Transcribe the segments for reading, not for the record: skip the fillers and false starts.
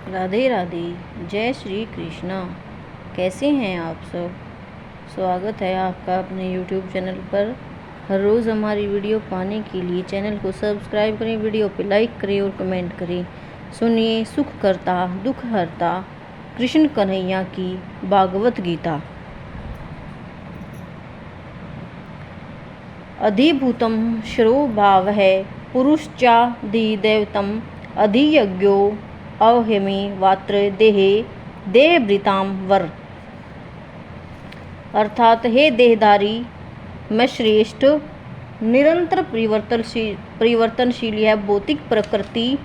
राधे राधे। जय श्री कृष्णा। कैसे हैं आप सब? स्वागत है आपका अपने YouTube चैनल पर। हर रोज़ हमारी वीडियो पाने के लिए चैनल को सब्सक्राइब करें, वीडियो पे लाइक करें और कमेंट करें। सुनिए सुख करता दुख हरता कृष्ण कन्हैया की भागवत गीता। अधिभूतम शिरो भाव है पुरुषचाधिदैवतम अधियज्ञो अवहेमी वात्र देहे देहभृताम वर। अर्थात हे देहधारी, मैं श्रेष्ठ निरंतर परिवर्तनशील यह भौतिक प्रकृति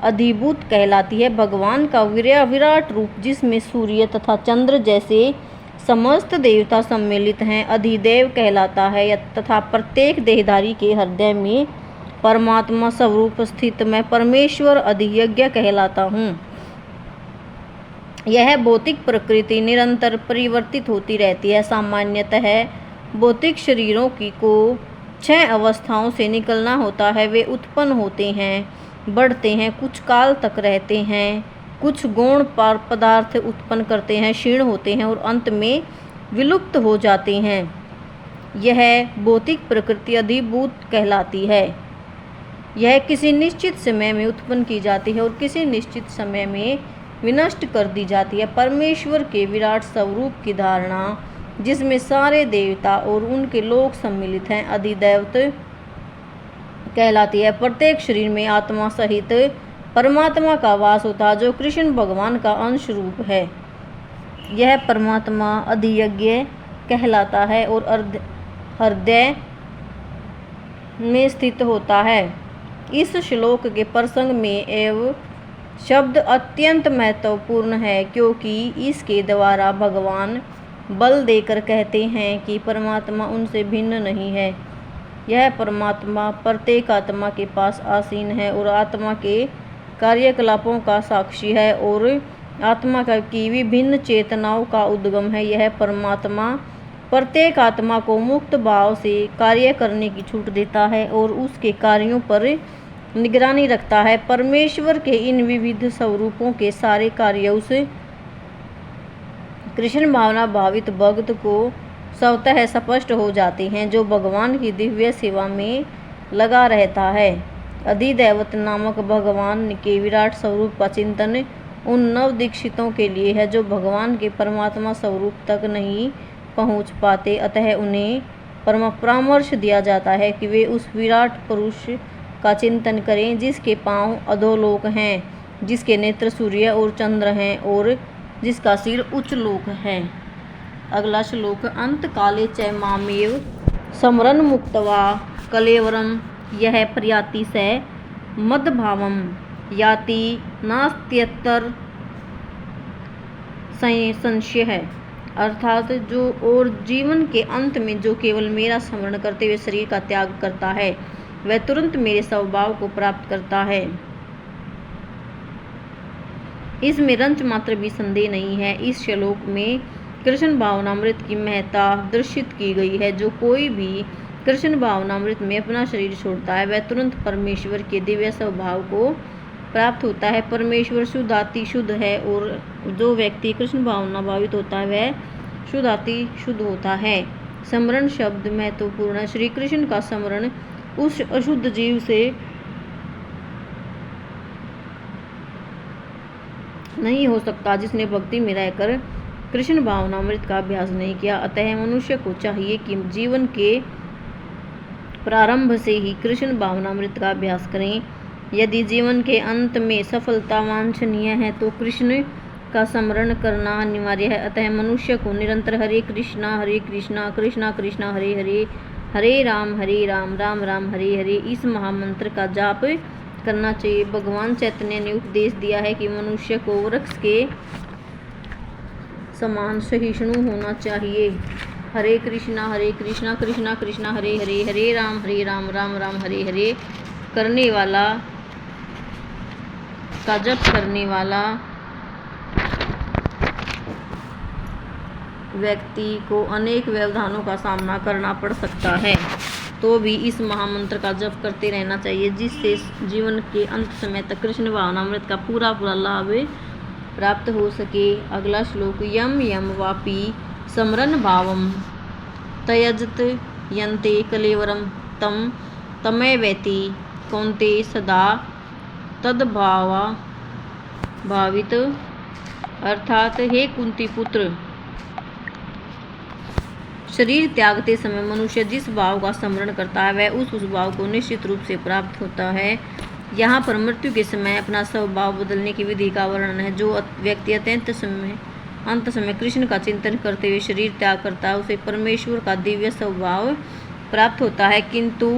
अधिभूत कहलाती है। भगवान का विराट रूप जिसमें सूर्य तथा चंद्र जैसे समस्त देवता सम्मिलित हैं अधिदेव कहलाता है तथा प्रत्येक देहधारी के हृदय में परमात्मा स्वरूप स्थित मैं परमेश्वर अधियज्ञ कहलाता हूँ। यह भौतिक प्रकृति निरंतर परिवर्तित होती रहती है। सामान्यतः भौतिक शरीरों को 6 अवस्थाओं से निकलना होता है। वे उत्पन्न होते हैं, बढ़ते हैं, कुछ काल तक रहते हैं, कुछ गौण पदार्थ उत्पन्न करते हैं, क्षीण होते हैं और अंत में विलुप्त हो जाते हैं। यह भौतिक प्रकृति अधिभूत कहलाती है। यह किसी निश्चित समय में उत्पन्न की जाती है और किसी निश्चित समय में विनष्ट कर दी जाती है। परमेश्वर के विराट स्वरूप की धारणा जिसमें सारे देवता और उनके लोक सम्मिलित हैं अधिदैवत कहलाती है। प्रत्येक शरीर में आत्मा सहित परमात्मा का वास होता है जो कृष्ण भगवान का अंश रूप है। यह परमात्मा अधियज्ञ कहलाता है और हृदय में स्थित होता है। इस श्लोक के प्रसंग में एवं शब्द अत्यंत महत्वपूर्ण है क्योंकि इसके द्वारा भगवान बल देकर कहते हैं कि परमात्मा उनसे भिन्न नहीं है। यह परमात्मा प्रत्येक आत्मा के पास आसीन है और आत्मा के कार्यकलापों का साक्षी है और आत्मा की विभिन्न चेतनाओं का उद्गम है। यह परमात्मा प्रत्येक आत्मा को मुक्त भाव से कार्य करने की छूट देता है और उसके कार्यों पर निगरानी रखता है। परमेश्वर के इन विविध स्वरूपों के सारे कार्य उस कृष्ण भावना भावित भक्त को स्वतः स्पष्ट हो जाते हैं जो भगवान की दिव्य सेवा में लगा रहता है। अधिदैवत नामक भगवान के विराट स्वरूप का चिंतन उन नव दीक्षितों के लिए है जो भगवान के परमात्मा स्वरूप तक नहीं पहुंच पाते। अतः उन्हें परामर्श दिया जाता है कि वे उस विराट पुरुष का चिंतन करें जिसके पांव अधोलोक हैं, जिसके नेत्र सूर्य और चंद्र हैं और जिसका सिर उच्च लोक है। अगला श्लोक अंत काले च मामेव स्मरन् मुक्त्वा कलेवरम यह प्रयाति स मद्भावम याति नास्त्यतर संशय है। अर्थात जो और जीवन के अंत में जो केवल मेरा स्मरण करते हुए शरीर का त्याग करता है वह तुरंत मेरे स्वभाव को प्राप्त करता है। इसमें रंच मात्र भी संदेह नहीं है। इस श्लोक में कृष्ण भावनामृत की महत्ता दर्शित की गई है। जो कोई भी कृष्ण भावनामृत में अपना शरीर छोड़ता है वह तुरंत परमेश्वर के दिव्य स्वभाव को प्राप्त होता है। परमेश्वर शुद्धाति शुद्ध है और जो व्यक्ति कृष्ण भावना भावित होता है वह शुद्धाति शुद्ध होता है। स्मरण शब्द महत्वपूर्ण है। श्री कृष्ण का स्मरण उस अशुद्ध जीव से नहीं हो सकता जिसने भक्ति में रहकर कृष्ण भावनामृत का अभ्यास नहीं किया। अतः मनुष्य को चाहिए कि जीवन के प्रारंभ से ही कृष्ण भावनामृत का अभ्यास करें। यदि जीवन के अंत में सफलता वांछनीय है तो कृष्ण का स्मरण करना अनिवार्य है। अतः मनुष्य को निरंतर हरे कृष्णा कृष्णा कृष्णा हरे हरे, हरे राम राम राम हरे हरे इस महामंत्र का जाप करना चाहिए। भगवान चैतन्य ने उपदेश दिया है कि मनुष्य को वृक्ष के समान सहिष्णु होना चाहिए। हरे कृष्णा कृष्णा कृष्णा हरे हरे, हरे राम राम राम हरे हरे करने वाला का जप करने वाला व्यक्ति को अनेक व्यवधानों का सामना करना पड़ सकता है तो भी इस महामंत्र का जप करते रहना चाहिए जिससे जीवन के अंत समय तक कृष्ण भावनामृत का पूरा लाभ प्राप्त हो सके। अगला श्लोक, यम यम वापी स्मरण भावम त्यजत यन्ते कलेवरम तम तमेवेति कौन्ते सदा तद्भावा भावित। अर्थात हे कुंती पुत्र, शरीर त्यागते समय मनुष्य जिस भाव का स्मरण करता है वह उस भाव को निश्चित रूप से प्राप्त होता है। यहाँ पर मृत्यु के समय अपना स्वभाव बदलने की विधि का वर्णन है। जो व्यक्ति अंत समय कृष्ण का चिंतन करते हुए शरीर त्याग करता है उसे परमेश्वर का दिव्य स्वभाव प्राप्त होता है। किंतु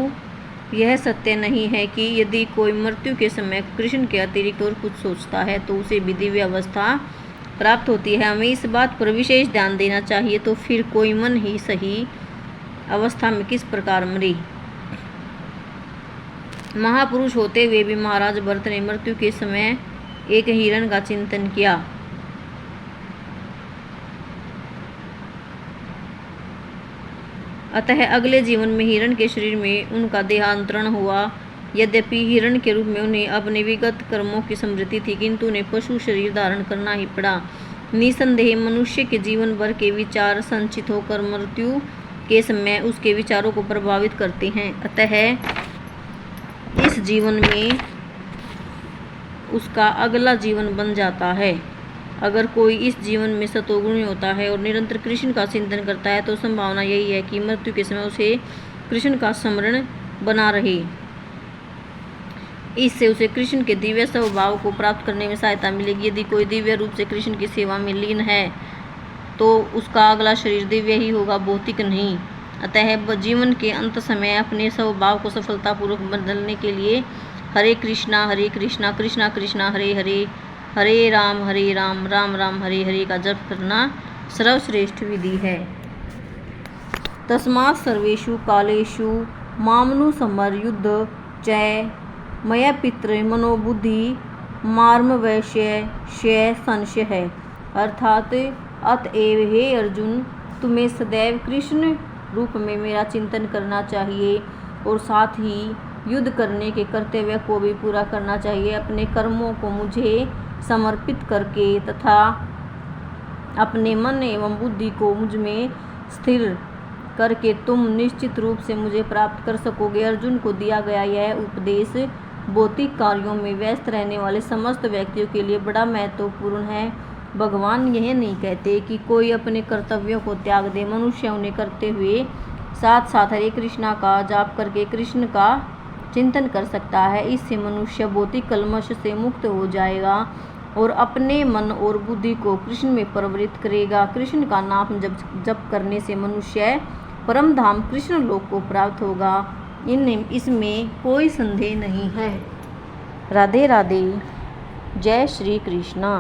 यह सत्य नहीं है कि यदि कोई मृत्यु के समय कृष्ण के अतिरिक्त और कुछ सोचता है तो उसे भी दिव्य अवस्था प्राप्त होती है। हमें इस बात पर विशेष ध्यान देना चाहिए। तो फिर कोई मन ही सही अवस्था में किस प्रकार मरे। महापुरुष होते हुए भी महाराज भरत ने मृत्यु के समय एक हिरण का चिंतन किया। अतः अगले जीवन में हिरण के शरीर में उनका देहांतरण हुआ। यद्यपि हिरण के रूप में उन्हें अपने विगत कर्मों की स्मृति थी, किंतु उन्हें पशु शरीर धारण करना ही पड़ा। निसंदेह मनुष्य के जीवन भर के विचार संचित होकर मृत्यु के समय उसके विचारों को प्रभावित करते हैं। अतः इस जीवन में उसका अगला जीवन बन जाता है। अगर कोई इस जीवन में सतोगुणी होता है और निरंतर कृष्ण का चिंतन करता है तो संभावना यही है कि मृत्यु के समय उसे कृष्ण का स्मरण बना रहे। इससे उसे कृष्ण के दिव्य स्वभाव को प्राप्त करने में सहायता मिलेगी। यदि कोई दिव्य रूप से कृष्ण की सेवा में लीन है तो उसका अगला शरीर दिव्य ही होगा, भौतिक नहीं। अतः जीवन के अंत समय अपने स्वभाव को सफलतापूर्वक बदलने के लिए हरे कृष्णा कृष्णा कृष्णा हरे हरे, हरे राम राम राम हरे हरे का जप करना सर्वश्रेष्ठ विधि है। तस्मात् सर्वेषु कालेषु मामनुसमर युद्ध च मया पितृ मनोबुद्धि मार्म वैश्य संशय है। अर्थात अतएव हे अर्जुन, तुम्हें सदैव कृष्ण रूप में मेरा चिंतन करना चाहिए और साथ ही युद्ध करने के कर्तव्य को भी पूरा करना चाहिए। अपने कर्मों को मुझे समर्पित करके तथा अपने मन एवं बुद्धि को मुझ में स्थिर करके तुम निश्चित रूप से मुझे प्राप्त कर सकोगे। अर्जुन को दिया गया यह उपदेश भौतिक कार्यों में व्यस्त रहने वाले समस्त व्यक्तियों के लिए बड़ा महत्वपूर्ण है। भगवान यह नहीं कहते कि कोई अपने कर्तव्यों को त्याग दे। मनुष्य उन्हें करते हुए साथ साथ हरे कृष्णा का जाप करके कृष्ण का चिंतन कर सकता है। इससे मनुष्य भौतिक कलमश से मुक्त हो जाएगा और अपने मन और बुद्धि को कृष्ण में प्रवृत्त करेगा। कृष्ण का नाम जप करने से मनुष्य परम धाम कृष्ण लोक को प्राप्त होगा, इसमें कोई संदेह नहीं है। राधे राधे। जय श्री कृष्णा।